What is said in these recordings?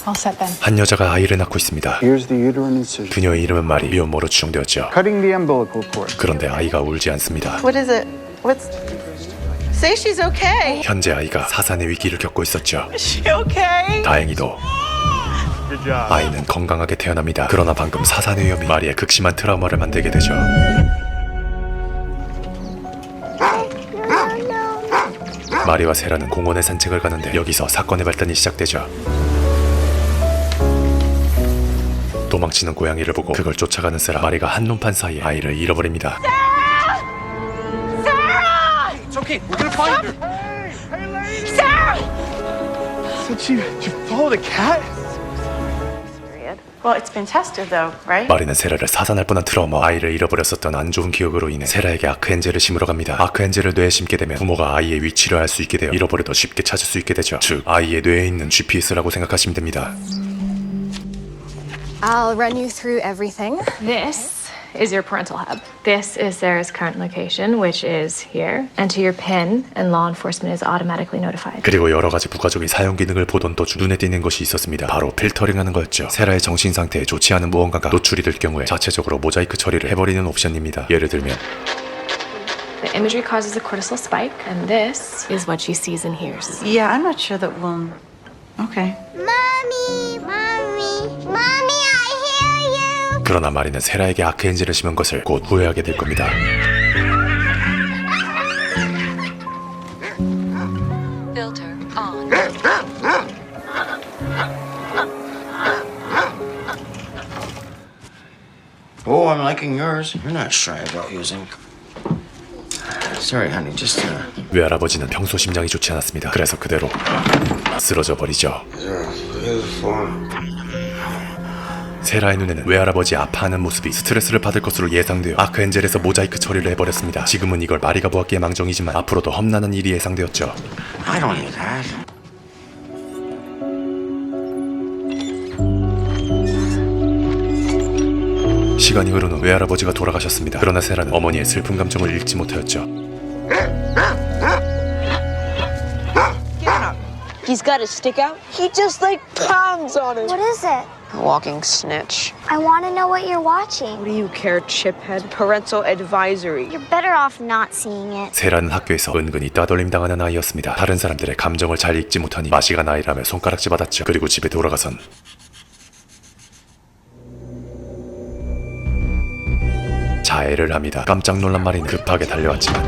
All set then. 한 여자가 아이를 낳고 있습니다. Here's the uterine incision. 그녀의 이름은 마리, 미혼모로 추정되었죠. Cutting the umbilical cord. 그런데 아이가 울지 않습니다. What is it? What's... Say she's okay. 현재 아이가 사산의 위기를 겪고 있었죠. Is she okay? 다행히도 아이는 건강하게 태어납니다. 그러나 방금 사산의 위험이 마리의 극심한 트라우마를 만들게 되죠. 마리와 세라는 공원에 산책을 가는데 여기서 사건의 발단이 시작되죠. 도망치는 고양이를 보고 그걸 쫓아가는 세라. 마리가 한눈판 사이에 아이를 잃어버립니다. It's okay. We're gonna find her. Said she followed a cat? Well, it's been tested though, right? 마리는 세라를 사산할 뻔한 트라우마, 아이를 잃어버렸었던 안 좋은 기억으로 인해 세라에게 아크엔젤을 심으러 갑니다. 아크엔젤을 뇌에 심게 되면 부모가 아이의 위치를 알 수 있게 되어 잃어버려도 쉽게 찾을 수 있게 되죠. 즉, 아이의 뇌에 있는 GPS라고 생각하시면 됩니다. I'll run you through everything. This is your parental hub. This is Sarah's current location, which is here. Enter your PIN, and law enforcement is automatically notified. 그리고 여러 가지 부가적인 사용 기능을 보던 도중 눈에 띄는 것이 있었습니다. 바로 필터링하는 거였죠. 세라의 정신 상태에 좋지 않은 무언가가 노출이 될 경우에 자체적으로 모자이크 처리를 해버리는 옵션입니다. 예를 들면 The imagery causes a cortisol spike, and this is what she sees and hears. Yeah, I'm not sure that we'll... Okay. Mommy, mommy, mommy, I hear you. 그러나 마리는 세라에게 아크엔젤을 심은 것을 곧 후회하게 될 겁니다. Filter on. Oh, I'm liking yours. You're not shy about using. Sorry, honey. Just 외할아버지는 평소 심장이 좋지 않았습니다. 그래서 그대로 쓰러져 버리죠. 세라의 눈에는 외할아버지 아파하는 모습이 스트레스를 받을 것으로 예상되어 아크엔젤에서 모자이크 처리를 해버렸습니다. 지금은 이걸 마리가 보았기에 망정이지만 앞으로도 험난한 일이 예상되었죠. I don't need that. 시간이 흐른 후 외할아버지가 돌아가셨습니다. 그러나 세라는 어머니의 슬픈 감정을 잃지 못하였죠. He's got his stick out. He just like pounds on it. What is it? A walking snitch. I want to know what you're watching. What do you care, chiphead? Parental advisory. You're better off not seeing it. 세라는 학교에서 은근히 따돌림 당하는 아이였습니다. 다른 사람들의 감정을 잘 읽지 못하니 마시가 나이라며 손가락질 받았죠. 그리고 집에 돌아가선 자해를 합니다. 깜짝 놀란 마리는 급하게 달려왔지만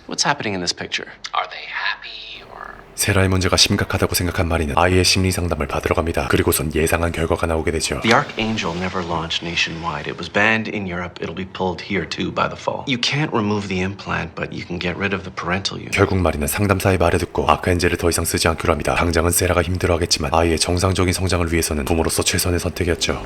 What's happening in this picture? Are they happy or? 세라의 문제가 심각하다고 생각한 마리는 아이의 심리 상담을 받으러 갑니다. 그리고선 예상한 결과가 나오게 되죠. The Archangel never launched nationwide. It was banned in Europe. It'll be pulled here too by the fall. You can't remove the implant, but you can get rid of the parental unit. 결국 마리는 상담사의 말을 듣고 아크엔젤을 더 이상 쓰지 않기로 합니다. 당장은 세라가 힘들어하겠지만 아이의 정상적인 성장을 위해서는 부모로서 최선의 선택이었죠.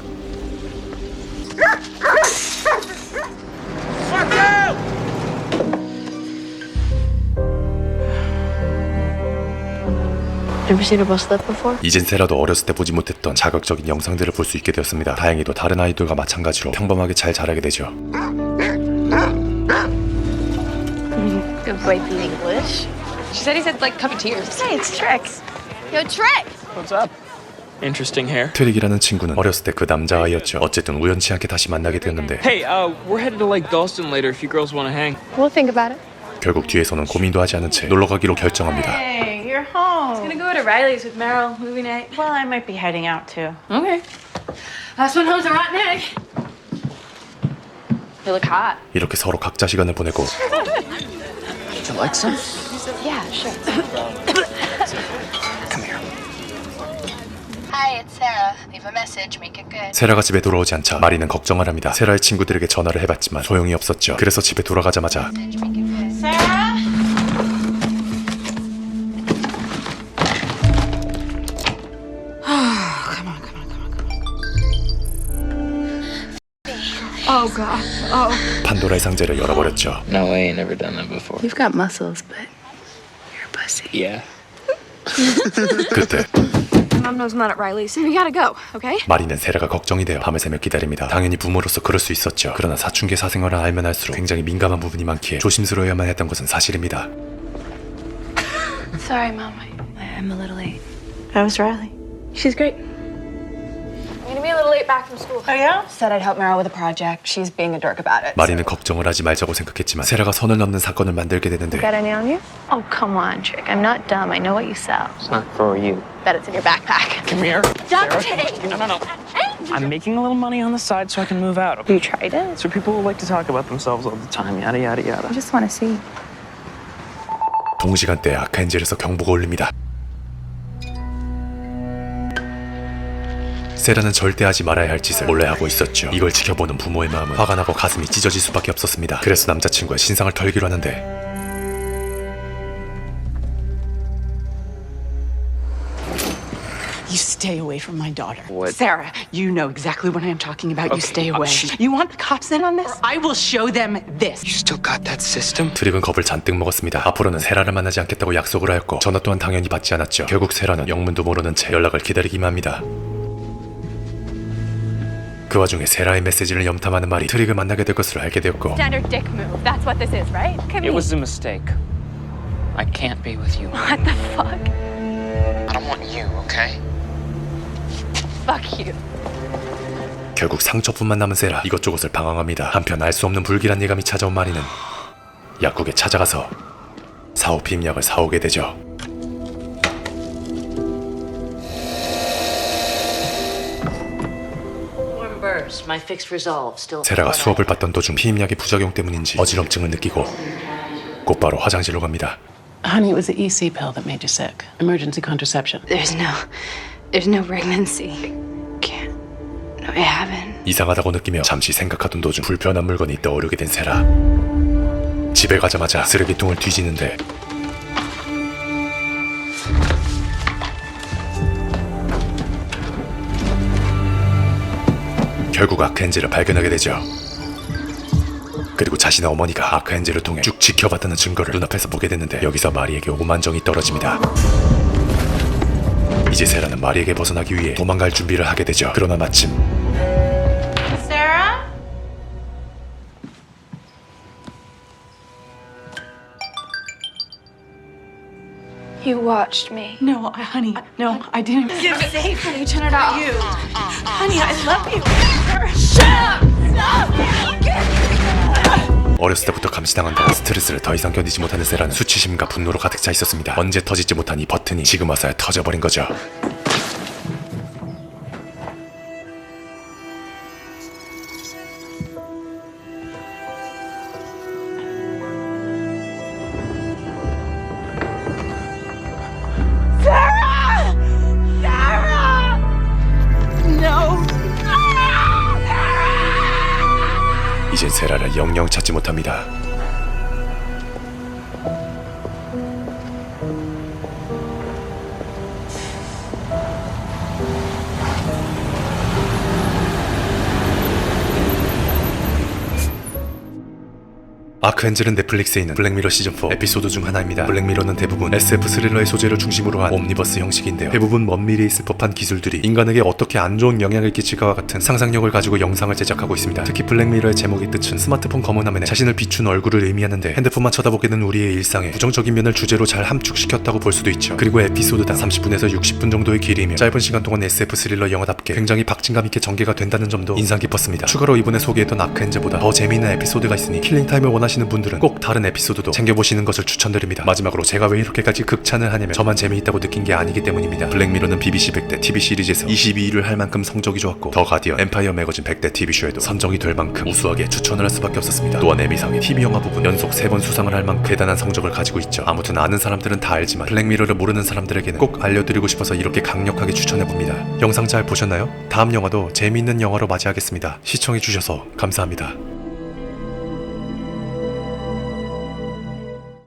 Ever seen her bust lip before? 이젠 세라도 어렸을 때 보지 못했던 자극적인 영상들을 볼 수 있게 되었습니다. 다행히도 다른 아이들과 마찬가지로 평범하게 잘 자라게 되죠. Good boy, English. She said he said like cup of tears. Hey, it's Trix. Yo, Trix! What's up? Interesting hair. 트릭이라는 친구는 어렸을 때 그 남자아이였죠. 어쨌든 우연치 않게 다시 만나게 되었는데 Hey, we're headed to Lake Dalston later if you girls want to hang. We'll think about it. 결국 뒤에서는 고민도 하지 않은 채 놀러 가기로 결정합니다. Hey, you're home. Gonna go to Riley's with Meryl movie night. Well, I might be heading out too. Okay. Last one home's a rotten egg. You look hot. 이렇게 서로 각자 시간을 보내고 Would you like some? Yeah, sure. Come here. Hi, it's Sarah. Leave a message. Make it good. 세라가 집에 돌아오지 않자 마리는 걱정을 합니다. 세라의 친구들에게 전화를 해봤지만 소용이 없었죠. 그래서 집에 돌아가자마자 Sarah? Oh, God. Oh. 판도라의 상자를 열어버렸죠. No way, never done that before. You've got muscles, but you're a pussy. Yeah. 그때 Mom knows I'm not at Riley's. We gotta go, okay? 마리는 세라가 걱정이 되어 밤을 새며 기다립니다. 당연히 부모로서 그럴 수 있었죠. 그러나 사춘기 사생활을 알면 알수록 굉장히 민감한 부분이 많기에 조심스러워야만 했던 것은 사실입니다. Sorry, Mom. I'm a little late. How was Riley? She's great. I'm gonna be a little late back from school. Oh, yeah? Said I'd help Meryl with a project. She's being a dork about it. 마리는 걱정을 하지 말자고 생각했지만 세라가 선을 넘는 사건을 만들게 되는데 Got any on you? Oh, come on, Trick. I'm not dumb. I know what you sell. It's not for you. Bet it's in your backpack. Come here. Duct Sarah. tape. No. I'm making a little money on the side so I can move out. You tried it? So people who like to talk about themselves all the time, yada yada yada. I just want to see. 동시간대에 아크엔젤에서 경보가 울립니다. 세라는 절대 하지 말아야 할 짓을 몰래 하고 있었죠. 이걸 지켜보는 부모의 마음은 화가 나고 가슴이 찢어질 수밖에 없었습니다. 그래서 남자친구와 신상을 털기로 하는데 You stay away from my daughter. What? Sarah, you know exactly what I'm talking about. You stay away. You want the cops in on this? I will show them this. You still got that system? 트릭은 겁을 잔뜩 먹었습니다. 앞으로는 세라를 만나지 않겠다고 약속을 하였고 전화 또한 당연히 받지 않았죠. 결국 세라는 영문도 모르는 채 연락을 기다리기만 합니다. 그 와중에 세라의 메시지를 염탐하는 말이 트릭을 만나게 될 것을 알게 되었고 Standard dick move. That's what this is, right? Come It was a mistake. I can't be with you. What the fuck? I don't want you, okay? Fuck you. 결국 상처뿐만 남은 세라 이것저것을 방황합니다. 한편 알 수 없는 불길한 예감이 찾아온 마리는 약국에 찾아가서 사오피임약을 사오게 되죠. My fix resolve still. 세라가 수업을 받던 도중 피임약의 부작용 때문인지 어지럼증을 느끼고 곧바로 화장실로 갑니다. Honey, it was the EC pill that made you sick. Emergency contraception. There's no pregnancy. Can't. No, I haven't. 이상하다고 느끼며 잠시 생각하던 도중 불편한 물건이 떠오르게 된 세라. 집에 가자마자 쓰레기통을 뒤지는데 결국 아크엔젤을 발견하게 되죠. 그리고 자신의 어머니가 아크엔젤을 통해 쭉 지켜봤다는 증거를 눈앞에서 보게 됐는데 여기서 마리에게 오만정이 떨어집니다. 이제 세라는 마리에게 벗어나기 위해 도망갈 준비를 하게 되죠. 그러나 마침 Sarah? You watched me. No, honey. No, I didn't. You're safe when you turn it off. You. Honey, I love you. 어렸을 때부터 감시당한다는 스트레스를 더 이상 견디지 못하는 세라는 수치심과 분노로 가득 차 있었습니다. 언제 터지지 못한 이 버튼이 지금 와서야 터져버린 거죠. 이제 세라를 영영 찾지 못합니다. 아크엔젤은 넷플릭스에 있는 블랙미러 시즌4 에피소드 중 하나입니다. 블랙미러는 대부분 SF 스릴러의 소재를 중심으로 한 옴니버스 형식인데요. 대부분 먼 미래에 있을 법한 기술들이 인간에게 어떻게 안 좋은 영향을 끼칠까와 같은 상상력을 가지고 영상을 제작하고 있습니다. 특히 블랙미러의 제목의 뜻은 스마트폰 검은 화면에 자신을 비춘 얼굴을 의미하는데 핸드폰만 쳐다보게 된 우리의 일상에 부정적인 면을 주제로 잘 함축시켰다고 볼 수도 있죠. 그리고 에피소드당 30분에서 60분 정도의 길이며 짧은 시간 동안 SF 스릴러 영화답게 굉장히 박진감 있게 전개가 된다는 점도 인상 깊었습니다. 추가로 이번에 소개했던 아크엔젤보다 더 재미있는 에피소드가 있으니 킬링타임을 원하시는 분들은 꼭 다른 에피소드도 챙겨보시는 것을 추천드립니다. 마지막으로 제가 왜 이렇게까지 극찬을 하냐면 저만 재미있다고 느낀 게 아니기 때문입니다. 블랙미러는 BBC 100대 TV 시리즈에서 22위를 할 만큼 성적이 좋았고 더 가디언, 엠파이어 매거진 100대 TV쇼에도 선정이 될 만큼 우수하게 추천을 할 수밖에 없었습니다. 또한 에미상의 TV 영화 부분 연속 3번 수상을 할 만큼 대단한 성적을 가지고 있죠. 아무튼 아는 사람들은 다 알지만 블랙미러를 모르는 사람들에게는 꼭 알려드리고 싶어서 이렇게 강력하게 추천해봅니다. 영상 잘 보셨나요? 다음 영화도 재미있는 영화로 맞이하겠습니다. 시청해주셔서 감사합니다.